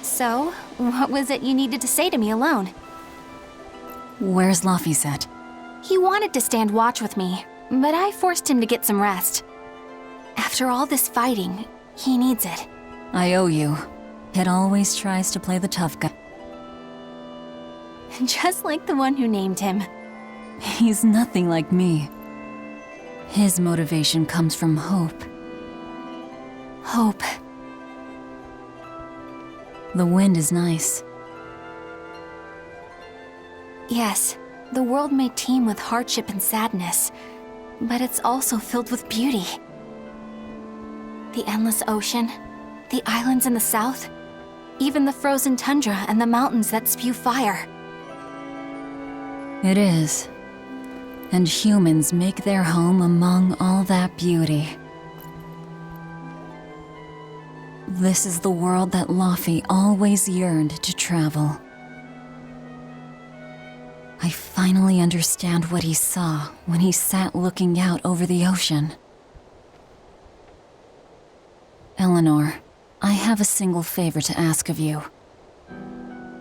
So, what was it you needed to say to me alone? Where's Laphicet? He wanted to stand watch with me, but I forced him to get some rest. After all this fighting, he needs it. I owe you. It always tries to play the tough guy. Just like the one who named him. He's nothing like me. His motivation comes from hope. Hope. The wind is nice. Yes, the world may teem with hardship and sadness, but it's also filled with beauty. The endless ocean, the islands in the south, even the frozen tundra and the mountains that spew fire. It is. And humans make their home among all that beauty. This is the world that Laphi always yearned to travel. I finally understand what he saw when he sat looking out over the ocean. Eleanor, I have a single favor to ask of you.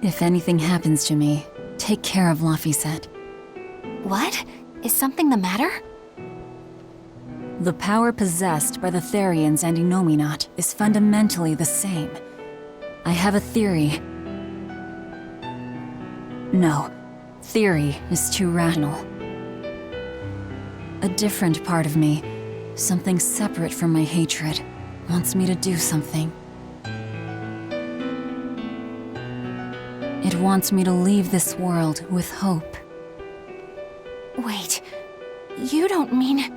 If anything happens to me, take care of Laphicet. What? Is something the matter? The power possessed by the Therians and Innominat is fundamentally the same. I have a theory. No, theory is too rational. A different part of me, something separate from my hatred, wants me to do something. It wants me to leave this world with hope. Wait, you don't mean...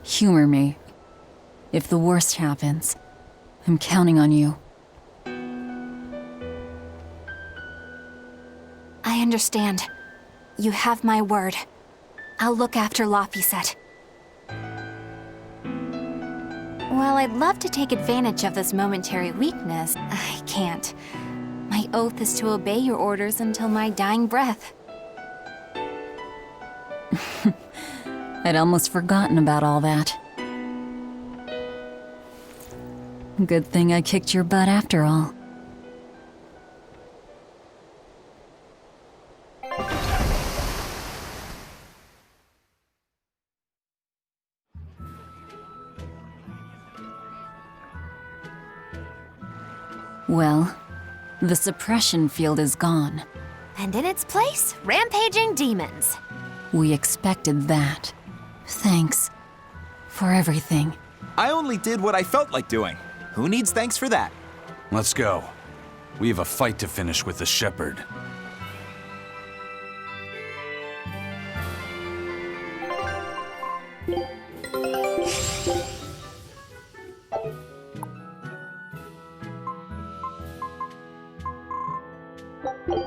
Humor me. If the worst happens, I'm counting on you. I understand. You have my word. I'll look after Laphicet. While I'd love to take advantage of this momentary weakness, I can't. My oath is to obey your orders until my dying breath. I'd almost forgotten about all that. Good thing I kicked your butt after all. Well, the suppression field is gone. And in its place, rampaging demons. We expected that. Thanks for everything. I only did what I felt like doing. Who needs thanks for that? Let's go. We have a fight to finish with the Shepherd.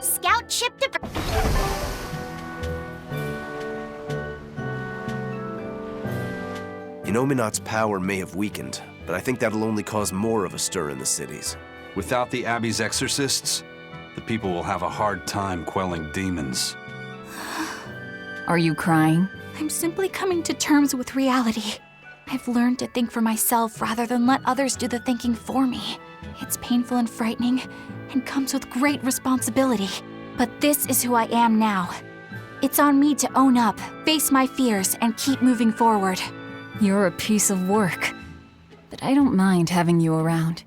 Scout ship to... Innominat's power may have weakened, but I think that'll only cause more of a stir in the cities. Without the Abbey's exorcists, the people will have a hard time quelling demons. Are you crying? I'm simply coming to terms with reality. I've learned to think for myself rather than let others do the thinking for me. It's painful and frightening, and comes with great responsibility. But this is who I am now. It's on me to own up, face my fears, and keep moving forward. You're a piece of work, but I don't mind having you around.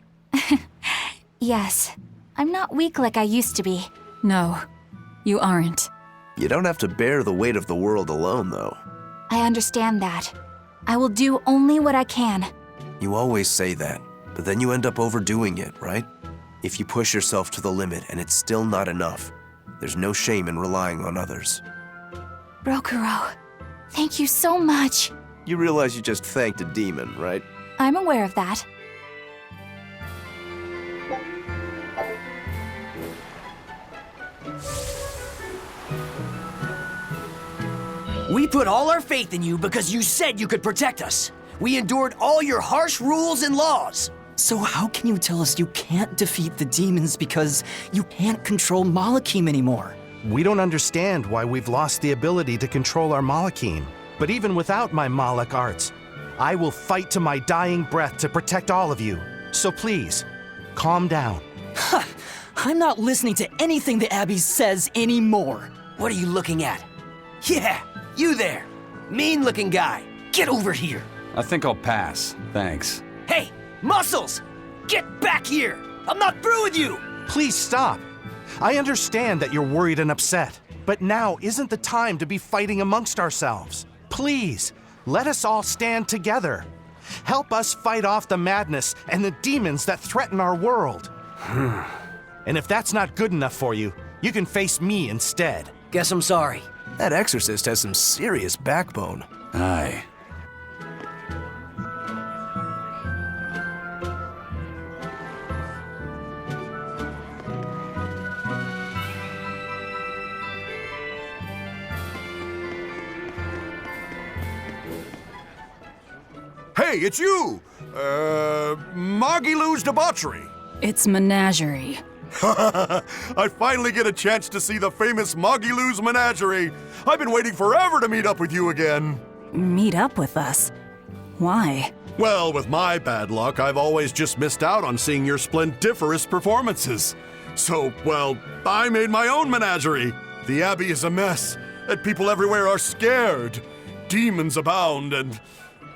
Yes, I'm not weak like I used to be. No, you aren't. You don't have to bear the weight of the world alone, though. I understand that. I will do only what I can. You always say that, but then you end up overdoing it, right? If you push yourself to the limit and it's still not enough, there's no shame in relying on others. Rokuro, thank you so much. You realize you just thanked a demon, right? I'm aware of that. We put all our faith in you because you said you could protect us. We endured all your harsh rules and laws. So how can you tell us you can't defeat the demons because you can't control Malachim anymore? We don't understand why we've lost the ability to control our Malachim. But even without my Malak arts, I will fight to my dying breath to protect all of you. So please, calm down. Ha! I'm not listening to anything the Abbey says anymore. What are you looking at? Yeah, you there. Mean-looking guy. Get over here. I think I'll pass. Thanks. Hey, Muscles! Get back here! I'm not through with you! Please stop. I understand that you're worried and upset, but now isn't the time to be fighting amongst ourselves. Please, let us all stand together. Help us fight off the madness and the demons that threaten our world. And if that's not good enough for you, you can face me instead. Guess I'm sorry. That exorcist has some serious backbone. Aye. Hey, it's you! Magilou's Debauchery. It's menagerie. I finally get a chance to see the famous Magilou's Menagerie. I've been waiting forever to meet up with you again. Meet up with us? Why? Well, with my bad luck, I've always just missed out on seeing your splendiferous performances. So, well, I made my own menagerie. The Abbey is a mess, and people everywhere are scared. Demons abound, and,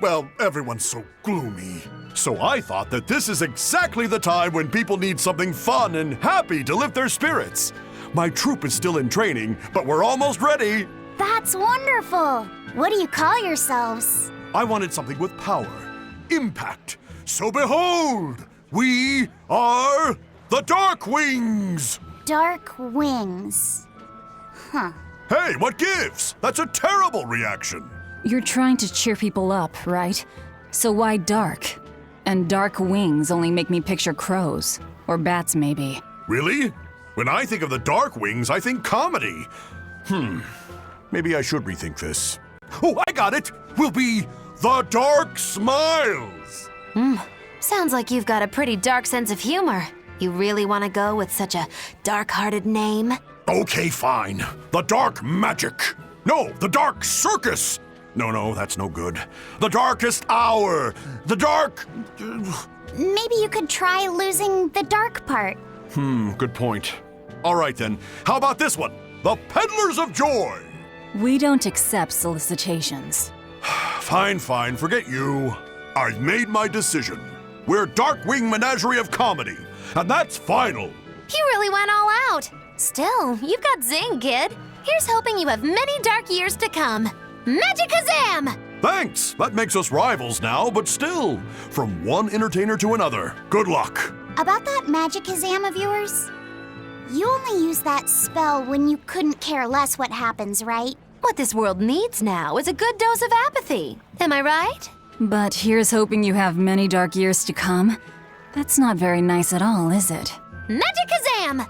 well, everyone's so gloomy. So I thought that this is exactly the time when people need something fun and happy to lift their spirits. My troupe is still in training, but we're almost ready. That's wonderful. What do you call yourselves? I wanted something with power, impact. So behold, we are the Dark Wings. Dark Wings. Huh. Hey, what gives? That's a terrible reaction. You're trying to cheer people up, right? So why dark? And dark wings only make me picture crows. Or bats, maybe. Really? When I think of the Dark Wings, I think comedy. Maybe I should rethink this. Oh, I got it! We'll be the Dark Smiles! Sounds like you've got a pretty dark sense of humor. You really want to go with such a dark-hearted name? Okay, fine. The Dark Magic. No, the Dark Circus. No, that's no good. The Darkest Hour. The Dark... Maybe you could try losing the dark part. Good point. All right then, how about this one? The Peddlers of Joy. We don't accept solicitations. Fine, forget you. I've made my decision. We're Darkwing Menagerie of Comedy, and that's final. You really went all out. Still, you've got zing, kid. Here's hoping you have many dark years to come. Magikazam! Thanks! That makes us rivals now, but still, from one entertainer to another. Good luck. About that Magikazam of yours? You only use that spell when you couldn't care less what happens, right? What this world needs now is a good dose of apathy. Am I right? But here's hoping you have many dark years to come. That's not very nice at all, is it? Magikazam!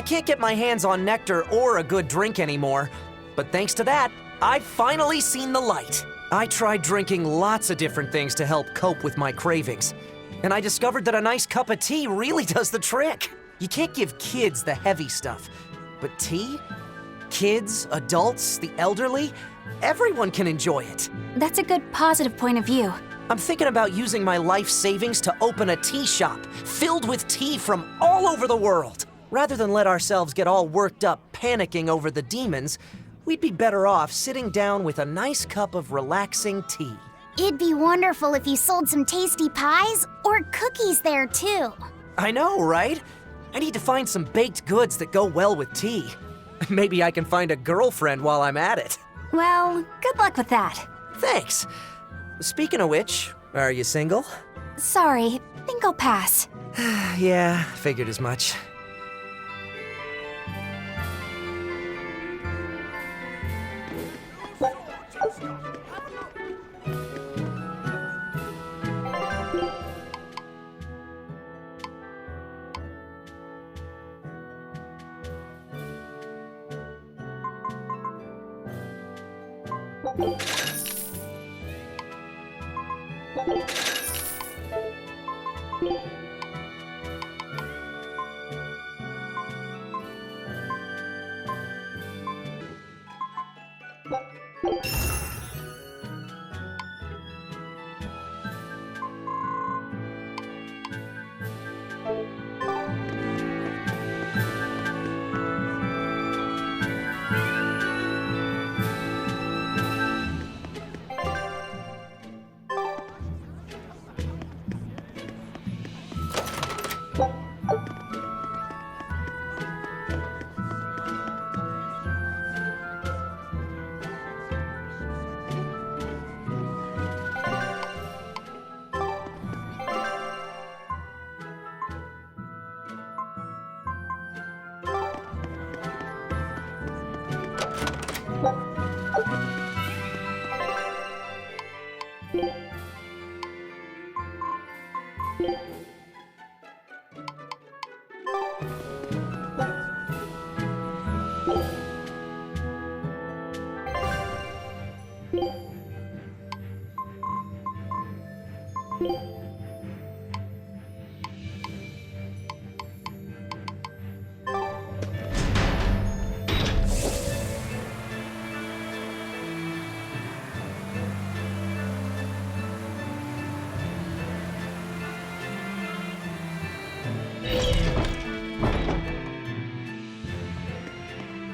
I can't get my hands on nectar or a good drink anymore. But thanks to that, I've finally seen the light. I tried drinking lots of different things to help cope with my cravings. And I discovered that a nice cup of tea really does the trick. You can't give kids the heavy stuff. But tea? Kids, adults, the elderly, everyone can enjoy it. That's a good positive point of view. I'm thinking about using my life savings to open a tea shop filled with tea from all over the world. Rather than let ourselves get all worked up panicking over the demons, we'd be better off sitting down with a nice cup of relaxing tea. It'd be wonderful if you sold some tasty pies or cookies there, too. I know, right? I need to find some baked goods that go well with tea. Maybe I can find a girlfriend while I'm at it. Well, good luck with that. Thanks. Speaking of which, are you single? Sorry, think I'll pass. Yeah, figured as much.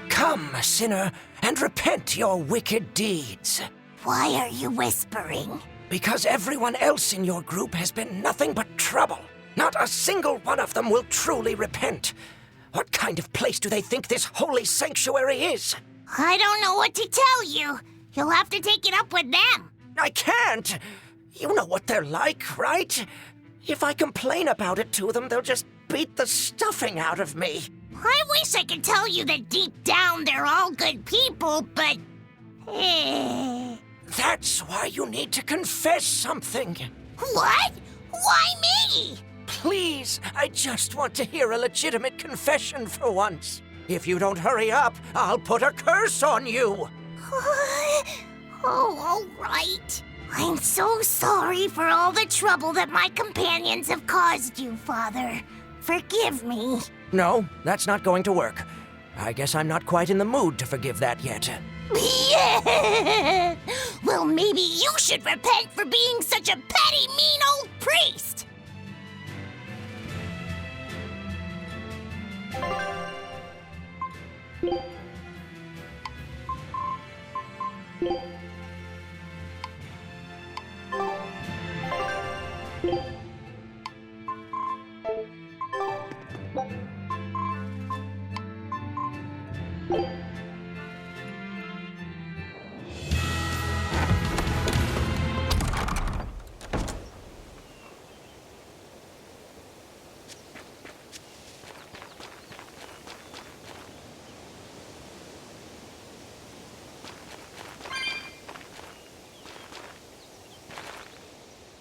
Come, sinner, and repent your wicked deeds. Why are you whispering? Because everyone else in your group has been nothing but trouble. Not a single one of them will truly repent. What kind of place do they think this holy sanctuary is? I don't know what to tell you. You'll have to take it up with them. I can't. You know what they're like, right? If I complain about it to them, they'll just beat the stuffing out of me. I wish I could tell you that deep down they're all good people, but... That's why you need to confess something. What? Why me? Please, I just want to hear a legitimate confession for once. If you don't hurry up, I'll put a curse on you. Oh, all right. I'm so sorry for all the trouble that my companions have caused you, Father. Forgive me. No, that's not going to work. I guess I'm not quite in the mood to forgive that yet. Yeah. Well, maybe you should repent for being such a petty, mean old priest.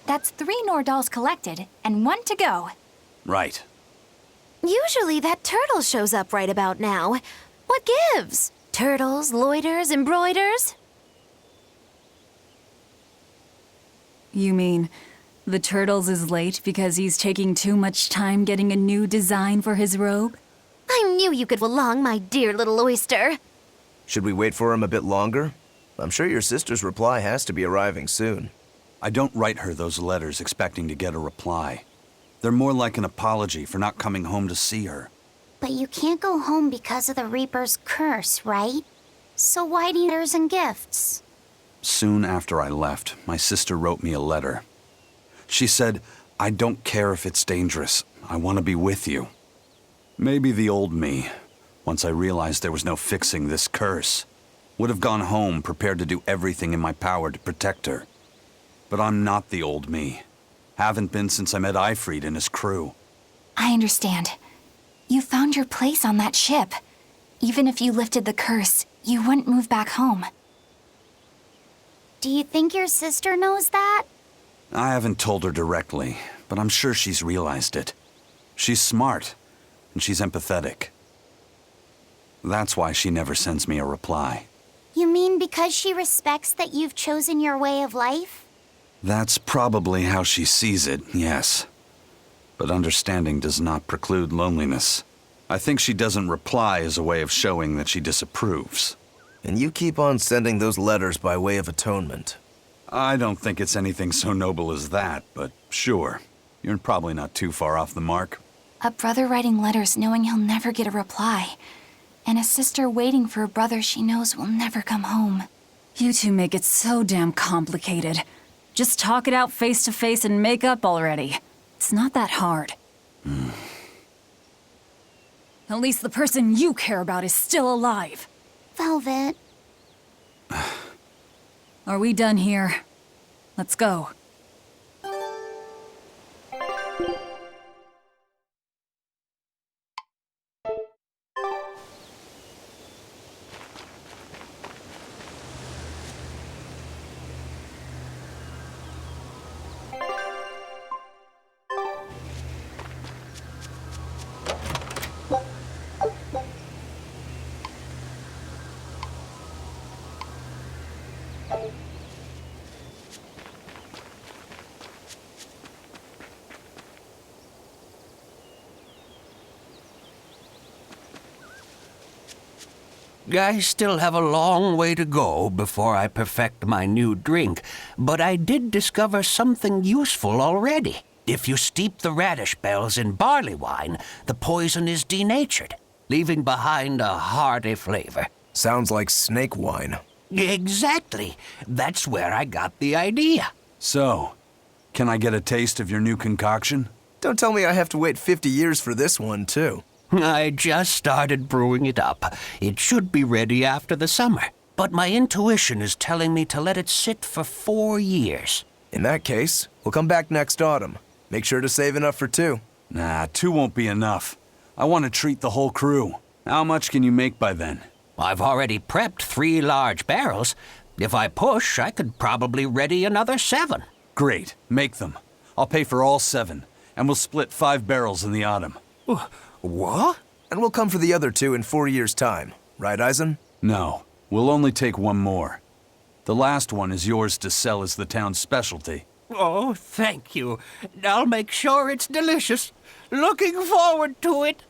That's 3 Nordals collected, and 1 to go. Right. Usually that turtle shows up right about now. What gives? Turtles, loiters, embroiders? You mean the Turtles is late because he's taking too much time getting a new design for his robe? I knew you could belong, my dear little oyster. Should we wait for him a bit longer? I'm sure your sister's reply has to be arriving soon. I don't write her those letters expecting to get a reply. They're more like an apology for not coming home to see her. But you can't go home because of the Reaper's curse, right? So why do you letters and gifts? Soon after I left, my sister wrote me a letter. She said, "I don't care if it's dangerous. I want to be with you." Maybe the old me, once I realized there was no fixing this curse, would have gone home prepared to do everything in my power to protect her. But I'm not the old me. Haven't been since I met Ifrit and his crew. I understand. You found your place on that ship. Even if you lifted the curse, you wouldn't move back home. Do you think your sister knows that? I haven't told her directly, but I'm sure she's realized it. She's smart, and she's empathetic. That's why she never sends me a reply. You mean because she respects that you've chosen your way of life? That's probably how she sees it, yes. But understanding does not preclude loneliness. I think she doesn't reply as a way of showing that she disapproves. And you keep on sending those letters by way of atonement. I don't think it's anything so noble as that, but sure. You're probably not too far off the mark. A brother writing letters knowing he'll never get a reply. And a sister waiting for a brother she knows will never come home. You two make it so damn complicated. Just talk it out face to face and make up already. It's not that hard. At least the person you care about is still alive. Velvet. Are we done here? Let's go. I still have a long way to go before I perfect my new drink, but I did discover something useful already. If you steep the radish bells in barley wine, the poison is denatured, leaving behind a hearty flavor. Sounds like snake wine. Exactly. That's where I got the idea. So, can I get a taste of your new concoction? Don't tell me I have to wait 50 years for this one, too. I just started brewing it up. It should be ready after the summer. But my intuition is telling me to let it sit for 4 years. In that case, we'll come back next autumn. Make sure to save enough for 2. Nah, 2 won't be enough. I want to treat the whole crew. How much can you make by then? I've already prepped 3 large barrels. If I push, I could probably ready another 7. Great, make them. I'll pay for all 7, and we'll split 5 barrels in the autumn. What? And we'll come for the other 2 in 4 years' time. Right, Eisen? No, we'll only take 1 more. The last one is yours to sell as the town's specialty. Oh, thank you. I'll make sure it's delicious. Looking forward to it.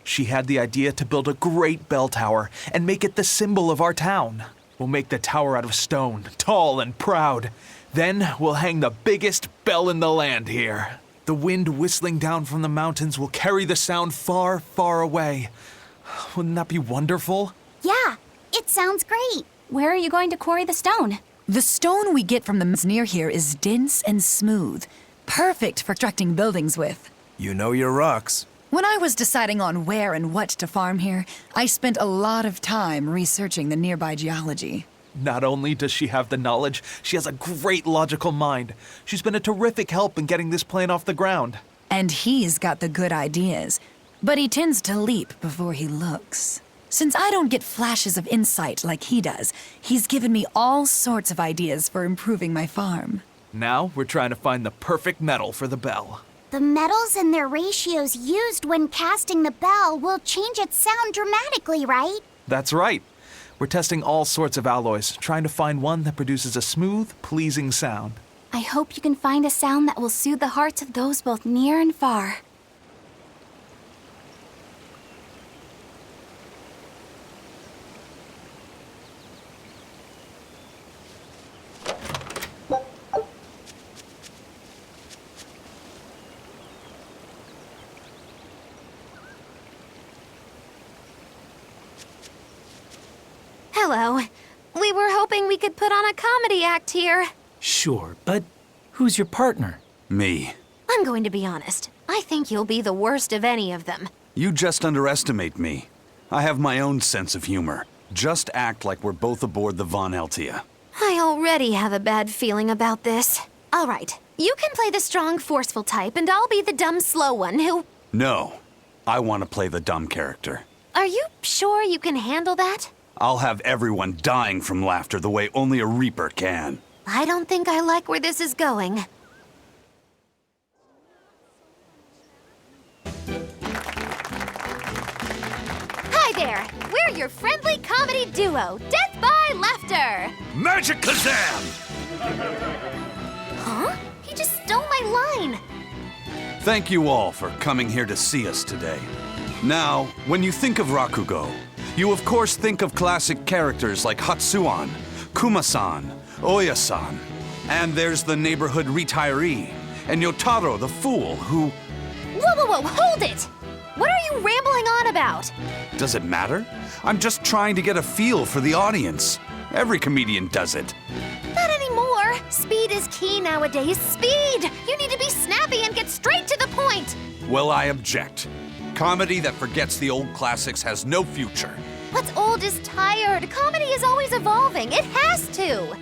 She had the idea to build a great bell tower and make it the symbol of our town. We'll make the tower out of stone, tall and proud. Then we'll hang the biggest bell in the land here. The wind whistling down from the mountains will carry the sound far, far away. Wouldn't that be wonderful? Yeah, it sounds great. Where are you going to quarry the stone? The stone we get from the mines near here is dense and smooth. Perfect for constructing buildings with. You know your rocks. When I was deciding on where and what to farm here, I spent a lot of time researching the nearby geology. Not only does she have the knowledge, she has a great logical mind. She's been a terrific help in getting this plan off the ground. And he's got the good ideas, but he tends to leap before he looks. Since I don't get flashes of insight like he does, he's given me all sorts of ideas for improving my farm. Now we're trying to find the perfect metal for the bell. The metals and their ratios used when casting the bell will change its sound dramatically, right? That's right. We're testing all sorts of alloys, trying to find one that produces a smooth, pleasing sound. I hope you can find a sound that will soothe the hearts of those both near and far. Hello. We were hoping we could put on a comedy act here. Sure, but who's your partner? Me. I'm going to be honest. I think you'll be the worst of any of them. You just underestimate me. I have my own sense of humor. Just act like we're both aboard the Von Eltia. I already have a bad feeling about this. All right. You can play the strong, forceful type, and I'll be the dumb, slow one who... No. I want to play the dumb character. Are you sure you can handle that? I'll have everyone dying from laughter the way only a Reaper can. I don't think I like where this is going. Hi there! We're your friendly comedy duo, Death by Laughter! Magic Kazam! Huh? He just stole my line! Thank you all for coming here to see us today. Now, when you think of Rakugo, you of course think of classic characters like Hatsuan, Kuma-san, Oya-san, and there's the neighborhood retiree, and Yotaro the fool who... Whoa, hold it! What are you rambling on about? Does it matter? I'm just trying to get a feel for the audience. Every comedian does it. Not anymore! Speed is key nowadays. Speed! You need to be snappy and get straight to the point! Well, I object. Comedy that forgets the old classics has no future. What's old is tired. Comedy is always evolving. It has to.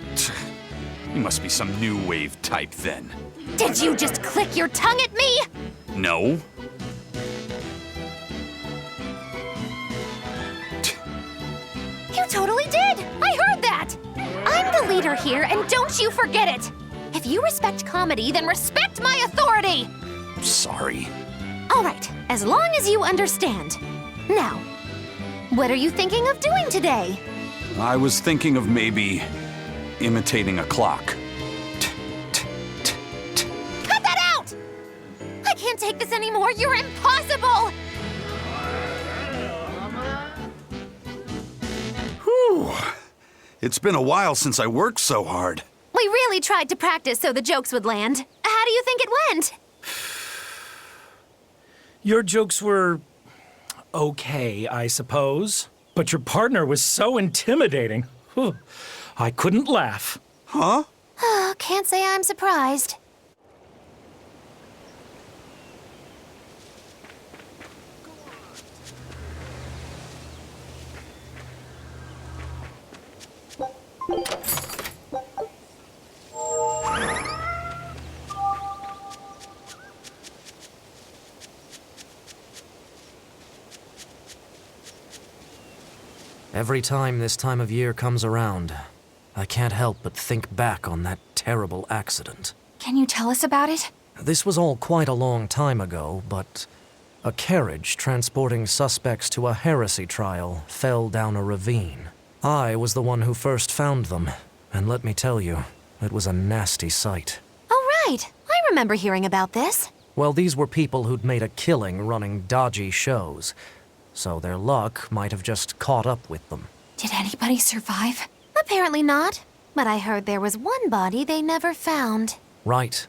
You must be some new wave type then. Did you just click your tongue at me? No. You totally did! I heard that! I'm the leader here, and don't you forget it! If you respect comedy, then respect my authority! Sorry. All right, as long as you understand. Now, what are you thinking of doing today? I was thinking of maybe imitating a clock. Cut that out! I can't take this anymore. You're impossible! Whew. It's been a while since I worked so hard. We really tried to practice so the jokes would land. How do you think it went? Your jokes were okay, I suppose. But your partner was so intimidating. Whew. I couldn't laugh. Huh? Can't say I'm surprised. Every time this time of year comes around, I can't help but think back on that terrible accident. Can you tell us about it? This was all quite a long time ago, but a carriage transporting suspects to a heresy trial fell down a ravine. I was the one who first found them, and let me tell you, it was a nasty sight. Oh, right. I remember hearing about this. Well, these were people who'd made a killing running dodgy shows, so their luck might have just caught up with them. Did anybody survive? Apparently not, but I heard there was one body they never found. Right.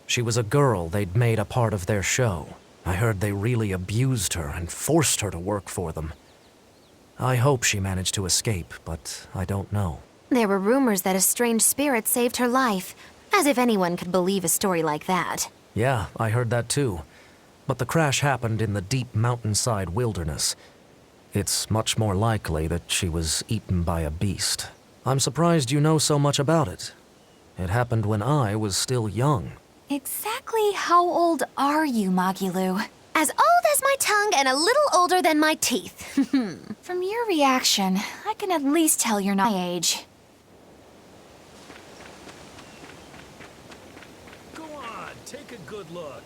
She was a girl they'd made a part of their show. I heard they really abused her and forced her to work for them. I hope she managed to escape, but I don't know. There were rumors that a strange spirit saved her life, as if anyone could believe a story like that. Yeah, I heard that too. But the crash happened in the deep mountainside wilderness. It's much more likely that she was eaten by a beast. I'm surprised you know so much about it. It happened when I was still young. Exactly how old are you, Magilu? As old as my tongue and a little older than my teeth. From your reaction, I can at least tell you're not my age. Go on, take a good look.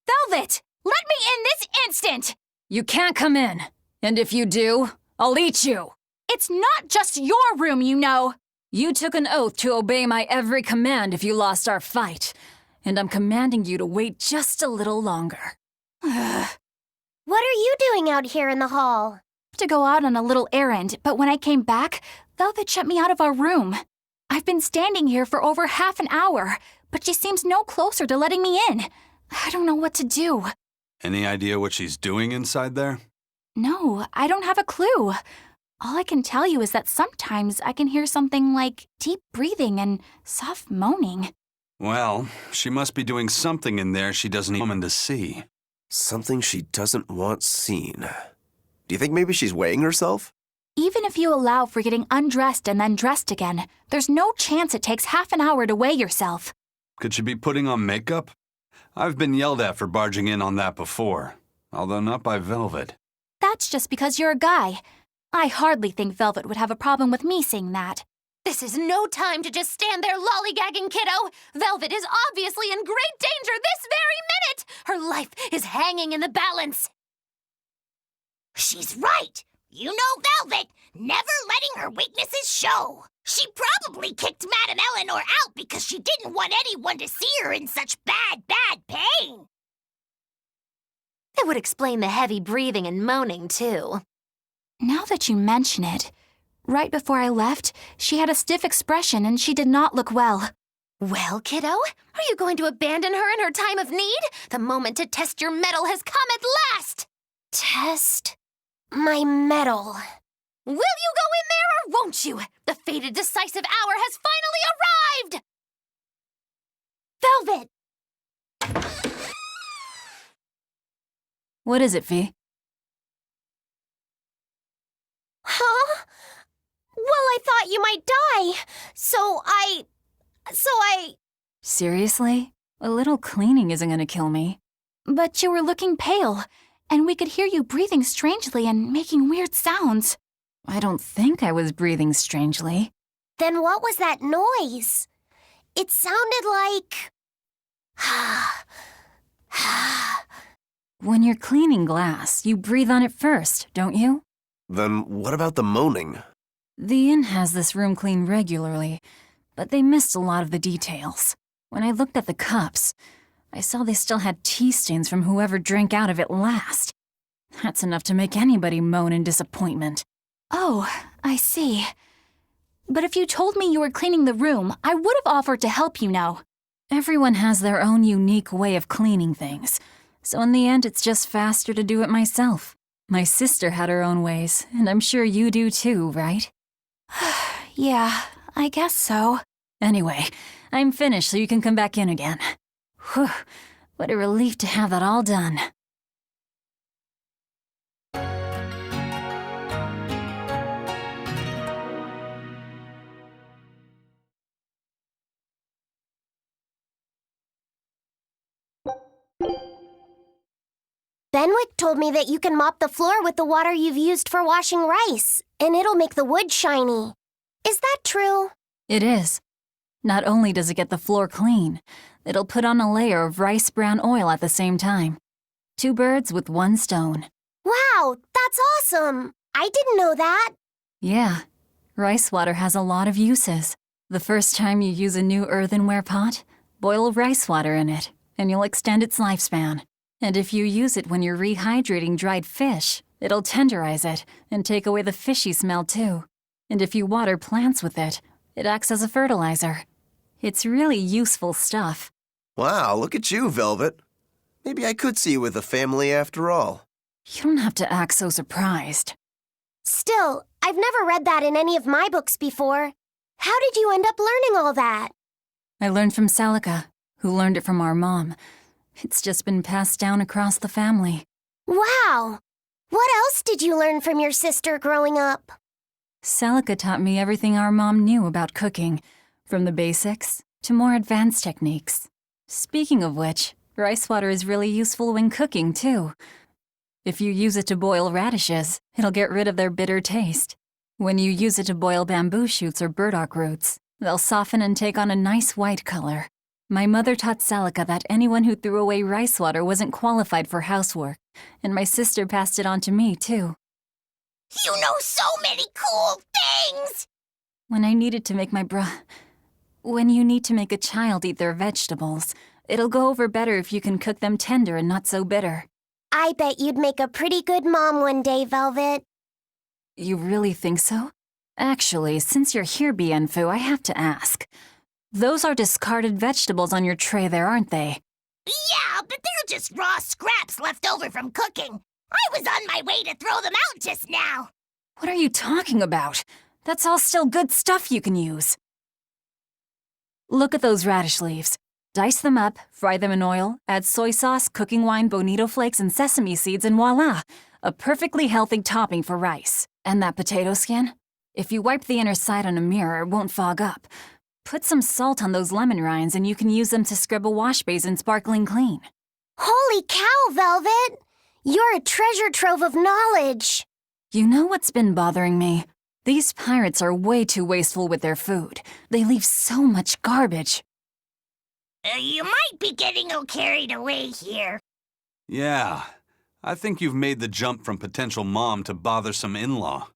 Velvet! Let me in this instant! You can't come in. And if you do, I'll eat you. It's not just your room, you know. You took an oath to obey my every command if you lost our fight. And I'm commanding you to wait just a little longer. What are you doing out here in the hall? To go out on a little errand, but when I came back, Velvet shut me out of our room. I've been standing here for over half an hour, but she seems no closer to letting me in. I don't know what to do. Any idea what she's doing inside there? No, I don't have a clue. All I can tell you is that sometimes I can hear something like deep breathing and soft moaning. Well, she must be doing something in there she doesn't want to see. Something she doesn't want seen. Do you think maybe she's weighing herself? Even if you allow for getting undressed and then dressed again, there's no chance it takes half an hour to weigh yourself. Could she be putting on makeup? I've been yelled at for barging in on that before, although not by Velvet. That's just because you're a guy. I hardly think Velvet would have a problem with me seeing that. This is no time to just stand there lollygagging, kiddo. Velvet is obviously in great danger this very minute. Her life is hanging in the balance. She's right. You know Velvet, never letting her weaknesses show. She probably kicked Madame Eleanor out because she didn't want anyone to see her in such bad pain. It would explain the heavy breathing and moaning, too. Now that you mention it, right before I left, she had a stiff expression and she did not look well. Well, kiddo, are you going to abandon her in her time of need? The moment to test your mettle has come at last! Test my mettle. Will you go in there or won't you? The fated decisive hour has finally arrived! Velvet! What is it, V? Huh? Well, I thought you might die. So I... Seriously? A little cleaning isn't gonna kill me. But you were looking pale, and we could hear you breathing strangely and making weird sounds. I don't think I was breathing strangely. Then what was that noise? It sounded like... When you're cleaning glass, you breathe on it first, don't you? Then what about the moaning? The inn has this room cleaned regularly, but they missed a lot of the details. When I looked at the cups, I saw they still had tea stains from whoever drank out of it last. That's enough to make anybody moan in disappointment. Oh, I see. But if you told me you were cleaning the room, I would have offered to help, you know. Everyone has their own unique way of cleaning things, so in the end it's just faster to do it myself. My sister had her own ways, and I'm sure you do too, right? Yeah, I guess so. Anyway, I'm finished so you can come back in again. Whew, what a relief to have that all done. Benwick told me that you can mop the floor with the water you've used for washing rice, and it'll make the wood shiny. Is that true? It is. Not only does it get the floor clean, it'll put on a layer of rice brown oil at the same time. 2 birds with 1 stone. Wow, that's awesome! I didn't know that. Yeah, rice water has a lot of uses. The first time you use a new earthenware pot, boil rice water in it, and you'll extend its lifespan. And if you use it when you're rehydrating dried fish, it'll tenderize it and take away the fishy smell too. And if you water plants with it, it acts as a fertilizer. It's really useful stuff. Wow, look at you, Velvet. Maybe I could see you with a family after all. You don't have to act so surprised. Still, I've never read that in any of my books before. How did you end up learning all that? I learned from Celica, who learned it from our mom. It's just been passed down across the family. Wow! What else did you learn from your sister growing up? Celica taught me everything our mom knew about cooking, from the basics to more advanced techniques. Speaking of which, rice water is really useful when cooking, too. If you use it to boil radishes, it'll get rid of their bitter taste. When you use it to boil bamboo shoots or burdock roots, they'll soften and take on a nice white color. My mother taught Celica that anyone who threw away rice water wasn't qualified for housework, and my sister passed it on to me, too. You know so many cool things! When I needed to make When you need to make a child eat their vegetables, it'll go over better if you can cook them tender and not so bitter. I bet you'd make a pretty good mom one day, Velvet. You really think so? Actually, since you're here, Bienfu, I have to ask. Those are discarded vegetables on your tray there, aren't they? Yeah, but they're just raw scraps left over from cooking. I was on my way to throw them out just now. What are you talking about? That's all still good stuff you can use. Look at those radish leaves. Dice them up, fry them in oil, add soy sauce, cooking wine, bonito flakes, and sesame seeds, and voila! A perfectly healthy topping for rice. And that potato skin? If you wipe the inner side on a mirror, it won't fog up. Put some salt on those lemon rinds and you can use them to scrub a wash basin sparkling clean. Holy cow, Velvet! You're a treasure trove of knowledge. You know what's been bothering me? These pirates are way too wasteful with their food. They leave so much garbage. You might be getting carried away here. Yeah, I think you've made the jump from potential mom to bothersome in-law.